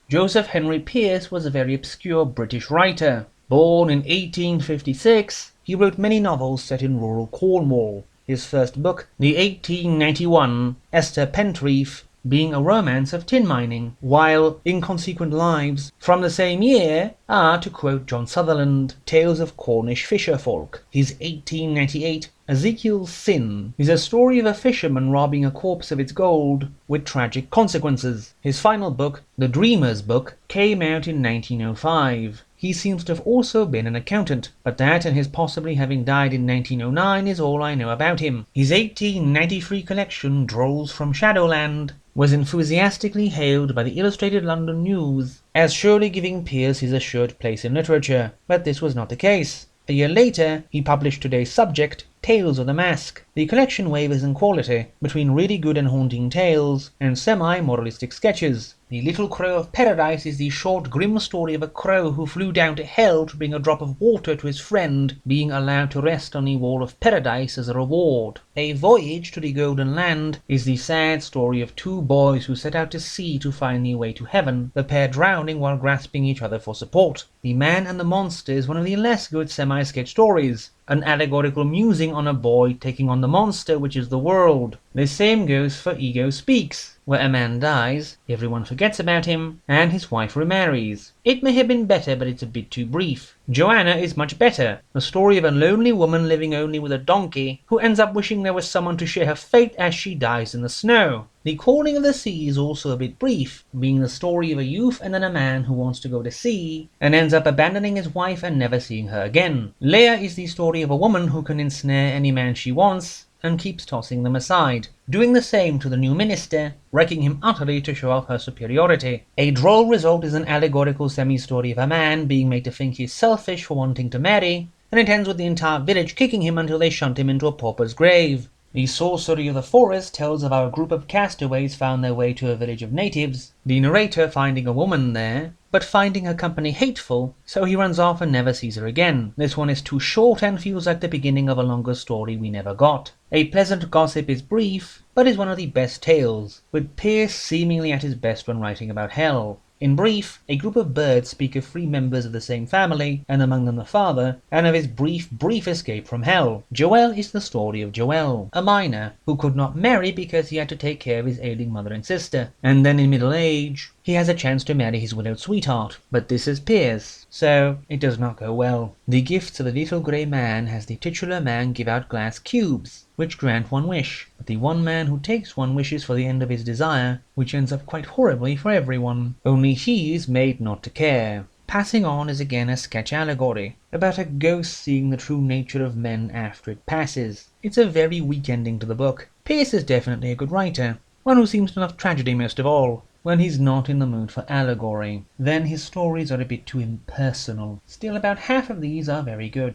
Joseph Henry Pearce was a very obscure British writer. Born in 1856, he wrote many novels set in rural Cornwall, his first book, the 1891 Esther Pentreath, being a romance of tin mining, while Inconsequent Lives from the same year are, to quote John Sutherland, tales of Cornish fisher folk. His 1898 Ezekiel's Sin is a story of a fisherman robbing a corpse of its gold, with tragic consequences. His final book, The Dreamer's Book, came out in 1905. He seems to have also been an accountant, but that and his possibly having died in 1909 is all I know about him. His 1893 collection, Drolls from Shadowland, was enthusiastically hailed by the Illustrated London News as surely giving Pearce his assured place in literature, but this was not the case. A year later, he published today's subject, Tales of the Masque. The collection wavers in quality between really good and haunting tales and semi-moralistic sketches. The Little Crow of Paradise is the short, grim story of a crow who flew down to hell to bring a drop of water to his friend, being allowed to rest on the wall of paradise as a reward. A Voyage to the Golden Land is the sad story of two boys who set out to sea to find their way to heaven, the pair drowning while grasping each other for support. The Man and the Monster is one of the less good semi-sketch stories, an allegorical musing on a boy taking on the monster, which is the world. The same goes for Ego Speaks, where a man dies, everyone forgets about him, and his wife remarries. It may have been better, but it's a bit too brief. Joanna is much better, the story of a lonely woman living only with a donkey, who ends up wishing there was someone to share her fate as she dies in the snow. The Calling of the Sea is also a bit brief, being the story of a youth and then a man who wants to go to sea, and ends up abandoning his wife and never seeing her again. Leah is the story of a woman who can ensnare any man she wants, and keeps tossing them aside, doing the same to the new minister, wrecking him utterly to show off her superiority. A droll result is an allegorical semi-story of a man being made to think he's selfish for wanting to marry, and it ends with the entire village kicking him until they shunt him into a pauper's grave. The Sorcery of the Forest tells of how a group of castaways found their way to a village of natives, the narrator finding a woman there, but finding her company hateful, so he runs off and never sees her again. This one is too short and feels like the beginning of a longer story we never got. A Pleasant Gossip is brief, but is one of the best tales, with Pearce seemingly at his best when writing about hell. In brief, a group of birds speak of 3 members of the same family, and among them the father, and of his brief escape from hell. Joel is the story of Joel, a miner, who could not marry because he had to take care of his ailing mother and sister, and then in middle age, he has a chance to marry his widowed sweetheart, but this is Pearce, so it does not go well. The Gifts of the Little Grey Man has the titular man give out glass cubes, which grant one wish, but the one man who takes one wishes for the end of his desire, which ends up quite horribly for everyone. Only he is made not to care. Passing On is again a sketch allegory, about a ghost seeing the true nature of men after it passes. It's a very weak ending to the book. Pearce is definitely a good writer, one who seems to love tragedy most of all, when he's not in the mood for allegory. Then his stories are a bit too impersonal. Still, about half of these are very good.